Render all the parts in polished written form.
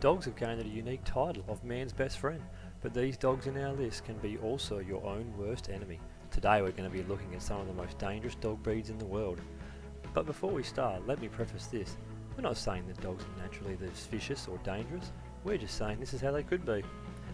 Dogs have gained a unique title of man's best friend, but these dogs in our list can be also your own worst enemy. Today we're going to be looking at some of the most dangerous dog breeds in the world. But before we start, let me preface this. We're not saying that dogs are naturally this vicious or dangerous, we're just saying this is how they could be.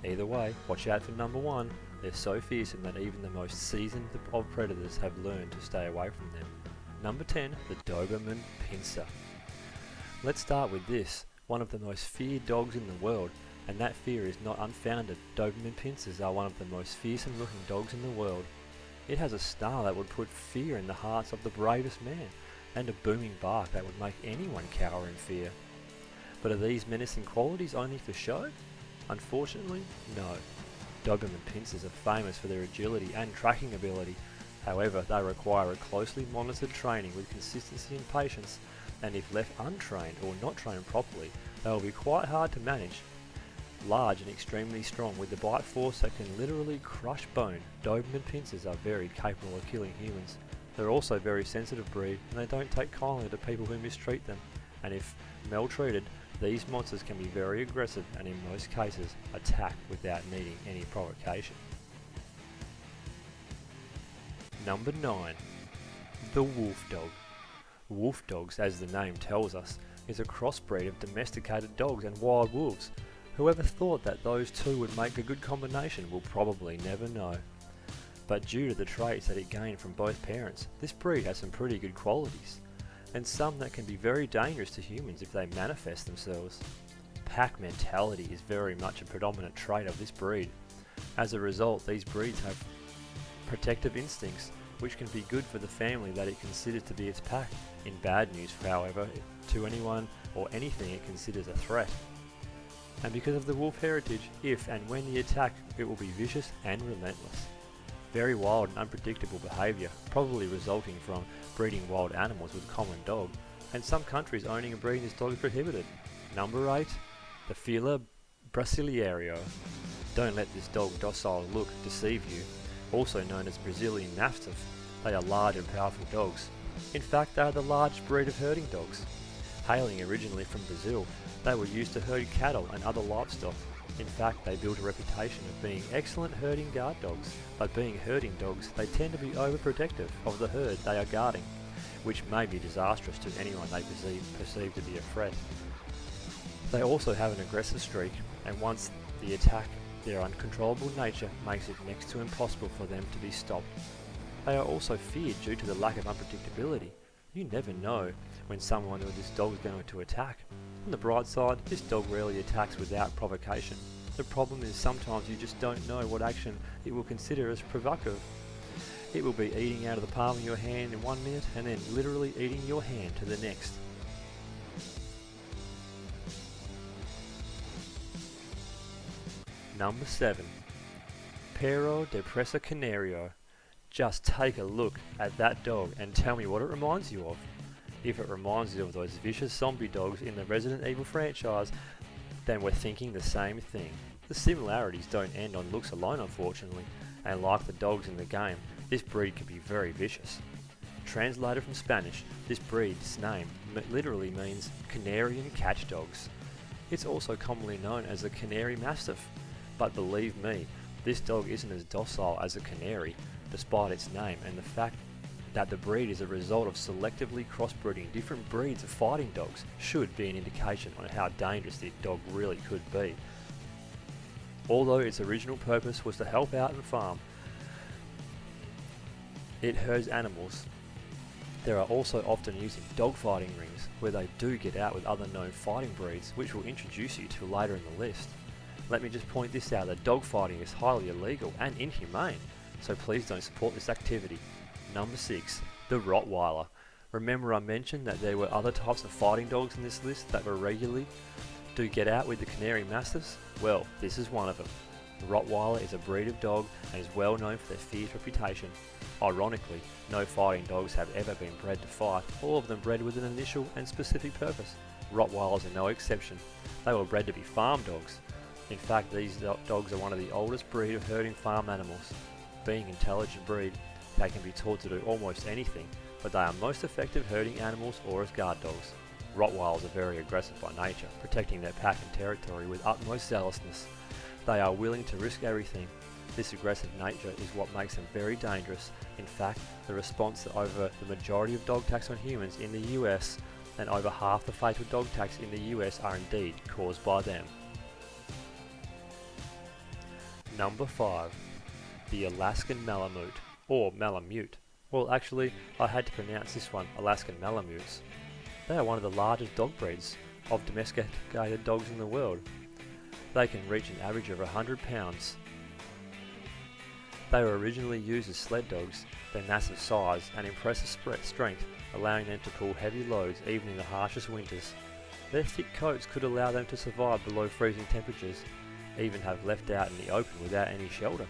Either way, watch out for number one. They're so fearsome that even the most seasoned of predators have learned to stay away from them. Number 10, the Doberman Pinscher. Let's start with this, one of the most feared dogs in the world, and that fear is not unfounded. Doberman Pinschers are one of the most fearsome looking dogs in the world. It has a snarl that would put fear in the hearts of the bravest man, and a booming bark that would make anyone cower in fear. But are these menacing qualities only for show? Unfortunately, no. Doberman Pinschers are famous for their agility and tracking ability. However, they require a closely monitored training with consistency and patience, and if left untrained or not trained properly, they will be quite hard to manage. Large and extremely strong with the bite force that can literally crush bone, Doberman Pinschers are very capable of killing humans. They're also a very sensitive breed, and they don't take kindly to people who mistreat them, and if maltreated, these monsters can be very aggressive and in most cases attack without needing any provocation. Number 9. The Wolf Dog. Wolf dogs, as the name tells us, is a crossbreed of domesticated dogs and wild wolves. Whoever thought that those two would make a good combination will probably never know. But due to the traits that it gained from both parents, this breed has some pretty good qualities, and some that can be very dangerous to humans if they manifest themselves. Pack mentality is very much a predominant trait of this breed. As a result, these breeds have protective instincts, which can be good for the family that it considers to be its pack. In bad news, however, to anyone or anything it considers a threat. And because of the wolf heritage, if and when they attack, it will be vicious and relentless. Very wild and unpredictable behaviour, probably resulting from breeding wild animals with common dog, and some countries owning and breeding this dog is prohibited. Number 8, the Fila Brasileiro. Don't let this dog docile look deceive you. Also known as Brazilian Mastiff, they are large and powerful dogs. In fact, they are the largest breed of herding dogs. Hailing originally from Brazil, they were used to herd cattle and other livestock. In fact, they built a reputation of being excellent herding guard dogs, but being herding dogs, they tend to be overprotective of the herd they are guarding, which may be disastrous to anyone they perceive to be a threat. They also have an aggressive streak, and once the attack, their uncontrollable nature makes it next to impossible for them to be stopped. They are also feared due to the lack of unpredictability. You never know when someone or this dog is going to attack. On the bright side, this dog rarely attacks without provocation. The problem is sometimes you just don't know what action it will consider as provocative. It will be eating out of the palm of your hand in 1 minute and then literally eating your hand to the next. Number 7. Perro de Presa Canario. Just take a look at that dog and tell me what it reminds you of. If it reminds you of those vicious zombie dogs in the Resident Evil franchise, then we're thinking the same thing. The similarities don't end on looks alone, unfortunately, and like the dogs in the game, this breed can be very vicious. Translated from Spanish, this breed's name literally means Canarian catch dogs. It's also commonly known as a Canary Mastiff, but believe me, this dog isn't as docile as a canary, despite its name and the fact that the breed is a result of selectively crossbreeding different breeds of fighting dogs should be an indication on how dangerous this dog really could be. Although its original purpose was to help out and farm, it herds animals. There are also often used in dogfighting rings where they do get out with other known fighting breeds, which will introduce you to later in the list. Let me just point this out, that dogfighting is highly illegal and inhumane, so please don't support this activity. Number 6, the Rottweiler. Remember I mentioned that there were other types of fighting dogs in this list that were regularly do get out with the Canary Mastiffs? Well, this is one of them. The Rottweiler is a breed of dog and is well known for their fierce reputation. Ironically, no fighting dogs have ever been bred to fight, all of them bred with an initial and specific purpose. Rottweilers are no exception. They were bred to be farm dogs. In fact, these dogs are one of the oldest breed of herding farm animals. Being an intelligent breed, they can be taught to do almost anything, but they are most effective herding animals or as guard dogs. Rottweilers are very aggressive by nature, protecting their pack and territory with utmost zealousness. They are willing to risk everything. This aggressive nature is what makes them very dangerous. In fact, the response to over the majority of dog attacks on humans in the US and over half the fatal dog attacks in the US are indeed caused by them. Number 5. The Alaskan Malamute, or Malamute. Well, actually, I had to pronounce this one Alaskan Malamutes. They are one of the largest dog breeds of domesticated dogs in the world. They can reach an average of 100 pounds. They were originally used as sled dogs. Their massive size and impressive strength allowing them to pull heavy loads even in the harshest winters. Their thick coats could allow them to survive below freezing temperatures, even have left out in the open without any shelter.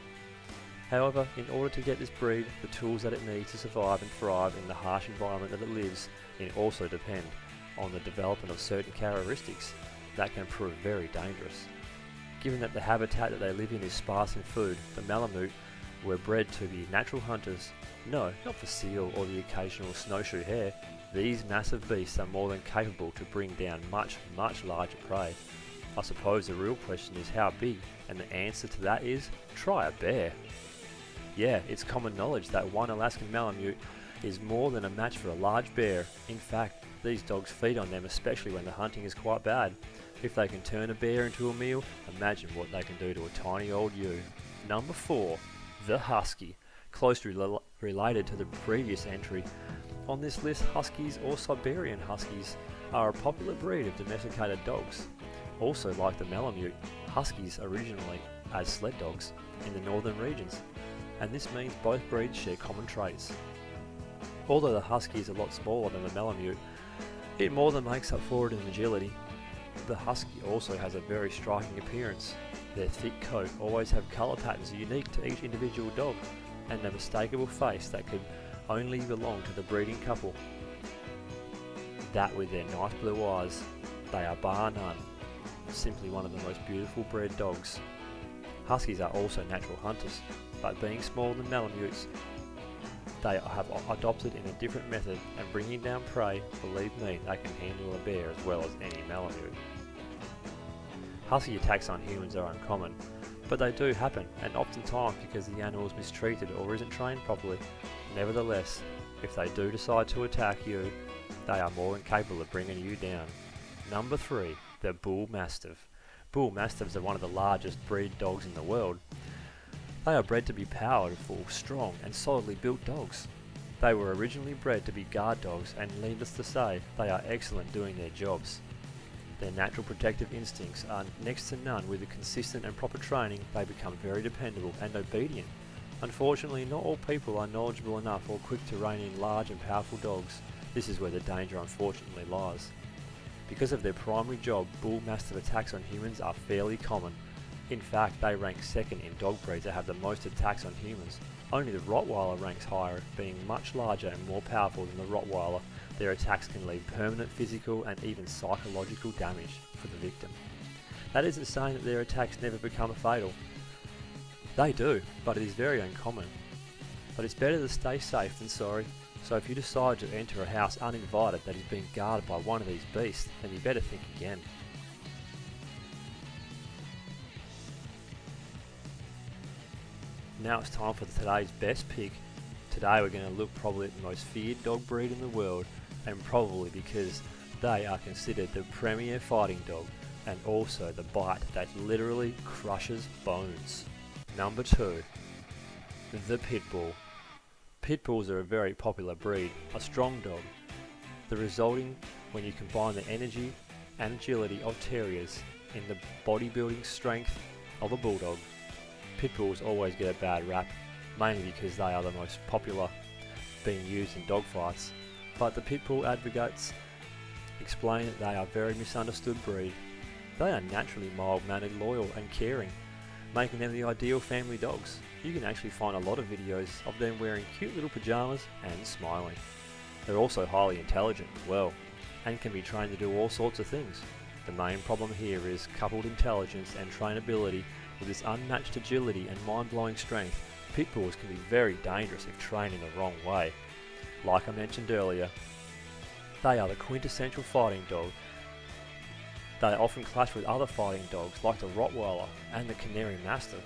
However, in order to get this breed the tools that it needs to survive and thrive in the harsh environment that it lives in also depend on the development of certain characteristics that can prove very dangerous. Given that the habitat that they live in is sparse in food, the Malamute were bred to be natural hunters. No, not for seal or the occasional snowshoe hare. These massive beasts are more than capable to bring down much, much larger prey. I suppose the real question is how big, and the answer to that is, try a bear. Yeah, it's common knowledge that one Alaskan Malamute is more than a match for a large bear. In fact, these dogs feed on them, especially when the hunting is quite bad. If they can turn a bear into a meal, imagine what they can do to a tiny old ewe. Number 4. The Husky, closely related to the previous entry. On this list, Huskies or Siberian Huskies are a popular breed of domesticated dogs. Also like the Malamute, Huskies originally as sled dogs in the northern regions, and this means both breeds share common traits. Although the Husky is a lot smaller than the Malamute, it more than makes up for it in agility. The Husky also has a very striking appearance. Their thick coat always have colour patterns unique to each individual dog, and a mistakable face that could only belong to the breeding couple. That with their nice blue eyes, they are bar none, simply one of the most beautiful bred dogs. Huskies are also natural hunters, but being smaller than Malamutes, they have adopted in a different method, and bringing down prey, believe me, they can handle a bear as well as any Malamute. Husky attacks on humans are uncommon, but they do happen, and oftentimes because the animal is mistreated or isn't trained properly. Nevertheless, if they do decide to attack you, they are more than capable of bringing you down. Number 3. The Bull Mastiff. Bull Mastiffs are one of the largest breed dogs in the world. They are bred to be powerful, strong and solidly built dogs. They were originally bred to be guard dogs, and needless to say, they are excellent doing their jobs. Their natural protective instincts are next to none. With a consistent and proper training, they become very dependable and obedient. Unfortunately, not all people are knowledgeable enough or quick to rein in large and powerful dogs. This is where the danger unfortunately lies. Because of their primary job, Bull Mastiff attacks on humans are fairly common. In fact, they rank second in dog breeds that have the most attacks on humans. Only the Rottweiler ranks higher, being much larger and more powerful than the Rottweiler. Their attacks can leave permanent physical and even psychological damage for the victim. That isn't saying that their attacks never become fatal. They do, but it is very uncommon. But it's better to stay safe than sorry. So if you decide to enter a house uninvited that is being guarded by one of these beasts, then you better think again. Now it's time for today's best pick. Today we're going to look probably at the most feared dog breed in the world, and probably because they are considered the premier fighting dog, and also the bite that literally crushes bones. Number 2. The Pit Bull. Pit Bulls are a very popular breed, a strong dog. The resulting when you combine the energy and agility of terriers in the bodybuilding strength of a bulldog. Pit Bulls always get a bad rap, mainly because they are the most popular being used in dogfights, but the Pit Bull advocates explain that they are a very misunderstood breed. They are naturally mild-mannered, loyal and caring, making them the ideal family dogs. You can actually find a lot of videos of them wearing cute little pajamas and smiling. They're also highly intelligent as well, and can be trained to do all sorts of things. The main problem here is coupled intelligence and trainability with this unmatched agility and mind-blowing strength. Pit Bulls can be very dangerous if trained in the wrong way. Like I mentioned earlier, They are the quintessential fighting dog. They often clash with other fighting dogs like the Rottweiler and the Canary Mastiff,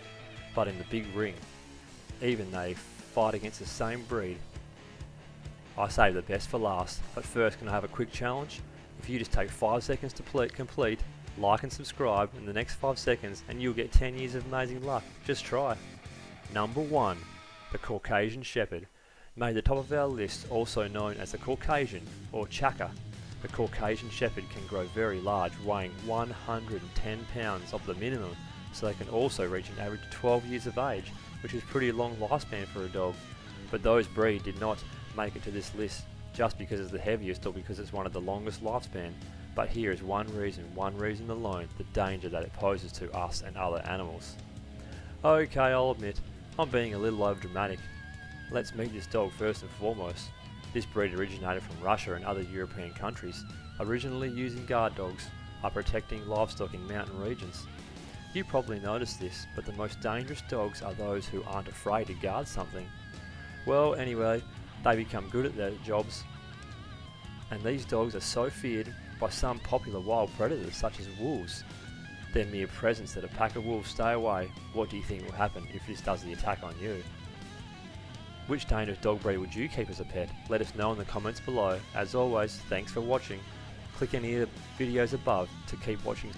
but in the big ring. Even they fight against the same breed. I save the best for last, but first can I have a quick challenge? If you just take 5 seconds to complete, like and subscribe in the next 5 seconds and you'll get 10 years of amazing luck. Just try. Number 1. The Caucasian Shepherd. Made the top of our list, also known as the Caucasian or Chaka. The Caucasian Shepherd can grow very large, weighing 110 pounds of the minimum, so they can also reach an average of 12 years of age, which is pretty long lifespan for a dog. But those breed did not make it to this list just because it's the heaviest or because it's one of the longest lifespan. But here is one reason alone, the danger that it poses to us and other animals. Okay, I'll admit, I'm being a little over dramatic. Let's meet this dog first and foremost. This breed originated from Russia and other European countries, originally using guard dogs, are protecting livestock in mountain regions. You probably noticed this, but the most dangerous dogs are those who aren't afraid to guard something. Well, anyway, they become good at their jobs, and these dogs are so feared by some popular wild predators such as wolves. Their mere presence that a pack of wolves stay away. What do you think will happen if this does the attack on you? Which dangerous dog breed would you keep as a pet? Let us know in the comments below. As always, thanks for watching. Click any of the videos above to keep watching.